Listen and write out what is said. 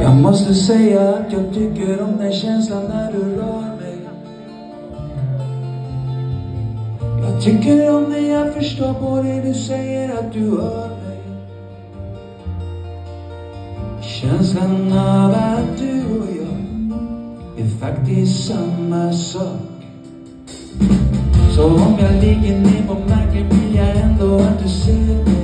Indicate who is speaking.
Speaker 1: Jag måste säga att jag tycker om den känslan när du rör mig. Jag tycker om när jag förstår på det du säger att du hör mig. Känslan av att du och jag är faktiskt samma sak. Så om jag ligger ner på marken vill jag ändå att du ser mig.